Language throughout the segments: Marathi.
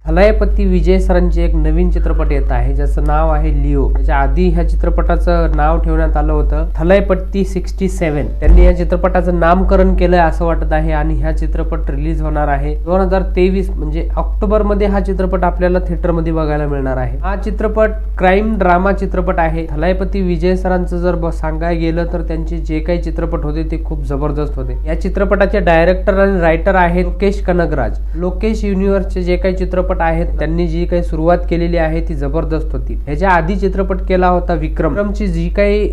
थलायपती विजय सरांचे एक नवीन चित्रपट येत आहे ज्याचं नाव आहे लिओ। त्याच्या आधी ह्या चित्रपटाचं नाव ठेवण्यात आलं होतं थलायपती 67। त्यांनी या चित्रपटाचं नामकरण केलंय असं वाटत आहे आणि हा चित्रपट रिलीज होणार आहे 2023 म्हणजे ऑक्टोबर मध्ये हा चित्रपट आपल्याला थिएटर मध्ये बघायला मिळणार आहे। हा चित्रपट क्राईम ड्रामा चित्रपट आहे। थलायपती विजय सरांचं जर सांगायला गेलं तर त्यांचे जे काही चित्रपट होते ते खूप जबरदस्त होते। या चित्रपटाचे डायरेक्टर आणि रायटर आहेत लोकेश कनगराज। लोकेश युनिव्हर्सचे जे काही चित्रपट आहेत त्यांनी जी काही सुरुवात केलेली आहे ती जबरदस्त होती। ह्याच्या आधी चित्रपट केला होता विक्रमची जी काही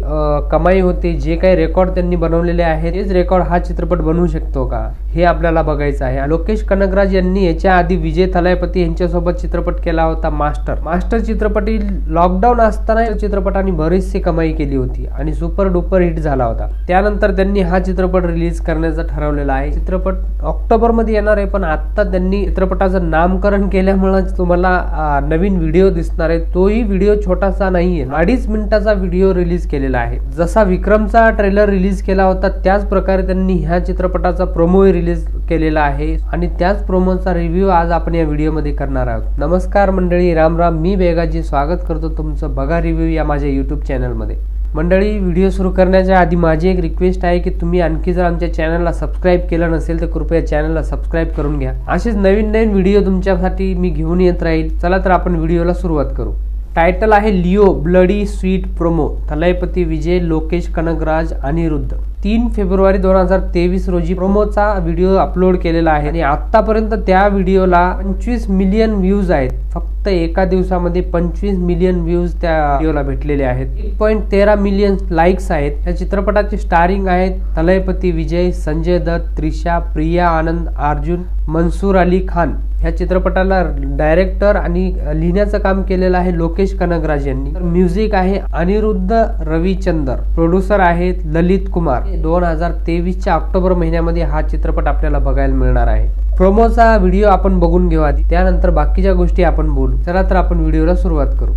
कमाई होती, जे काही रेकॉर्ड त्यांनी बनवलेले आहेत तेच रेकॉर्ड हा चित्रपट बनवू शकतो का हे आपल्याला बघायचं आहे। लोकेश कनगराज यांनी याच्या आधी विजय थलायपती यांच्यासोबत चित्रपट केला होता मास्टर चित्रपटी लॉकडाऊन असताना चित्रपटाने बरीचशी कमाई केली होती आणि सुपर डुपर हिट झाला होता। त्यानंतर त्यांनी हा चित्रपट रिलीज करण्याचं ठरवलेला आहे। चित्रपट ऑक्टोबर मध्ये येणार आहे, पण आता त्यांनी चित्रपटाचं नामकरण केल्यामुळे तुम्हाला नवीन व्हिडिओ दिसणार आहे। तोही व्हिडिओ छोटासा नाहीये, 2.5 मिनिटाचा व्हिडिओ रिलीज केलेला आहे। जसा विक्रमचा ट्रेलर रिलीज केला होता त्याच प्रकारे त्यांनी ह्या चित्रपटाचा प्रोमो रिलीज केलेला आहे आणि त्याच प्रोमोचा रिव्ह्यू आज आपण या व्हिडिओ मध्ये करणार आहोत। नमस्कार मंडळी, राम राम, मी बेगाजी स्वागत करतो तुमचं बघा रिव्ह्यू या माझ्या YouTube चॅनल मध्ये। मंडळी, व्हिडिओ सुरू करण्याच्या आधी माझी एक रिक्वेस्ट आहे की तुम्ही आणखी जर आमच्या चॅनलला सबस्क्राइब केलं नसेल तर कृपया चॅनलला सबस्क्राइब करून घ्या। असेच नवीन व्हिडिओ तुमच्यासाठी मी घेऊन येत राहील। चला तर आपण व्हिडिओला सुरुवात करू। टायटल आहे लिओ ब्लडी स्वीट प्रोमो। थलायपती विजय, लोकेश कनगराज, अनिरुद्ध। 3 फेब्रुवारी 2023 रोजी प्रोमोचा व्हिडिओ अपलोड केलेला आहे आणि आतापर्यंत त्या व्हिडिओला 25 मिलियन व्ह्यूज आहेत। फक्त एका दिवसामध्ये 25 मिलियन व्ह्यूज त्या व्हिडिओला भेटलेले आहेत। 1.13 मिलियन लाईक्स आहेत। या चित्रपटाचे स्टारिंग आहेत थलायपती विजय, संजय दत्त, त्रिशा, प्रिया आनंद, अर्जुन, मनसूर अली खान। ह्या चित्रपटाला डायरेक्टर आणि लिहिण्याचं काम केलेलं आहे लोकेश कनगराज यांनी। म्युझिक आहे अनिरुद्ध रविचंदर, प्रोड्युसर आहेत ललित कुमार। 2023च्या ऑक्टोबर महिन्यामध्ये हा चित्रपट आपल्याला बघायला मिळणार आहे। प्रोमोचा व्हिडिओ आपण बघून घेऊ आधी, त्यानंतर बाकीच्या गोष्टी आपण बोलू। चला तर आपण व्हिडिओला सुरुवात करू।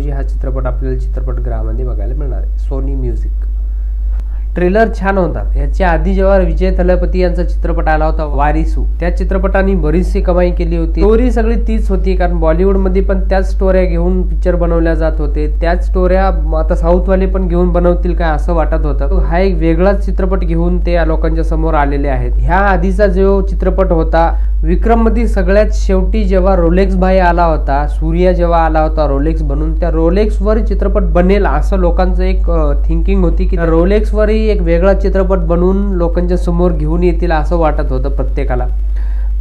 रोजी हा चित्रपट आपल्याला चित्रपटगृहामध्ये बघायला मिळणार आहे, सोनी म्युझिक. ट्रेलर छान होता. याच्या आधी जेव्हा विजय थलपती यांचा चित्रपट आला होता वारिसू, त्या चित्रपटाने बरीचशी कमाई केली होती. स्टोरी सगळी तीच होती, कारण बॉलिवूडमध्ये पण त्याच स्टोऱ्या घेऊन पिक्चर बनवल्या जात होते. त्याच स्टोऱ्या आता साऊथवाले पण घेऊन बनवतील काय असं वाटत होतं. हा एक वेगळाच चित्रपट घेऊन ते लोकांच्या समोर आलेले आहेत. ह्या आधीचा जो चित्रपट होता विक्रम मध्ये सगळ्यात शेवटी जेव्हा रोलेक्स भाई आला होता, सूर्या जेव्हा आला होता रोलेक्स बनून, त्या रोलेक्स वर चित्रपट बनेल असं लोकांचं एक थिंकिंग होती की रोलेक्स वरही एक वेगळा चित्रपट बनवून लोकांच्या समोर घेऊन येतील असं वाटत होतं प्रत्येकाला.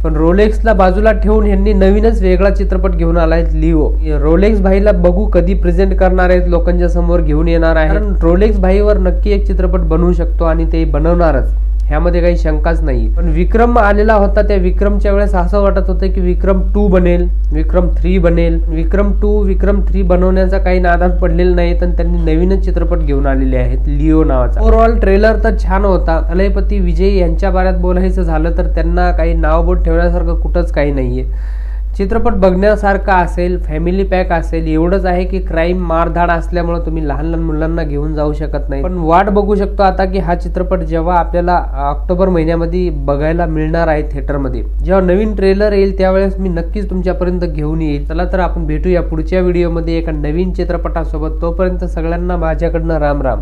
पण रोलेक्सला बाजूला ठेवून यांनी नवीनच वेगळा चित्रपट घेऊन आलाय लिओ. रोलेक्स भाईला बघू कधी प्रेझेंट करणार आहेत, लोकांच्या समोर घेऊन येणार आहे. कारण रोलेक्स भाईवर नक्की एक चित्रपट बनवू शकतो आणि ते बनवणारच, ह्यामध्ये काही शंकाच नाही. पण विक्रम आलेला होता, त्या विक्रमच्या वेळेस असं वाटत होतं की विक्रम 2 बनेल, विक्रम 3 बनेल. विक्रम 2 विक्रम 3 बनवण्याचा काही नादात पडलेलं नाही, तर त्यांनी नवीनच चित्रपट घेऊन आलेले आहेत लिओ नावाचा. ओव्हरऑल ट्रेलर तर छान होता. थलपती विजय यांच्या बाऱ्यात बोलायचं झालं तर त्यांना काही नावबोट ठेवण्यासारखं कुठंच काही नाहीये. चित्रपट बघण्यासारखा असेल, फॅमिली पॅक असेल. एवढंच आहे की क्राईम मारधाड असल्यामुळे तुम्ही लहान लहान मुलांना घेऊन जाऊ शकत नाही. पण वाट बघू शकतो आता की हा चित्रपट जेव्हा आपल्याला ऑक्टोबर महिन्यामध्ये बघायला मिळणार आहे थिएटरमध्ये, जेव्हा नवीन ट्रेलर येईल त्यावेळेस मी नक्कीच तुमच्यापर्यंत घेऊन येईल. चला तर आपण भेटूया पुढच्या व्हिडिओमध्ये एका नवीन चित्रपटासोबत. तोपर्यंत सगळ्यांना माझ्याकडनं राम राम.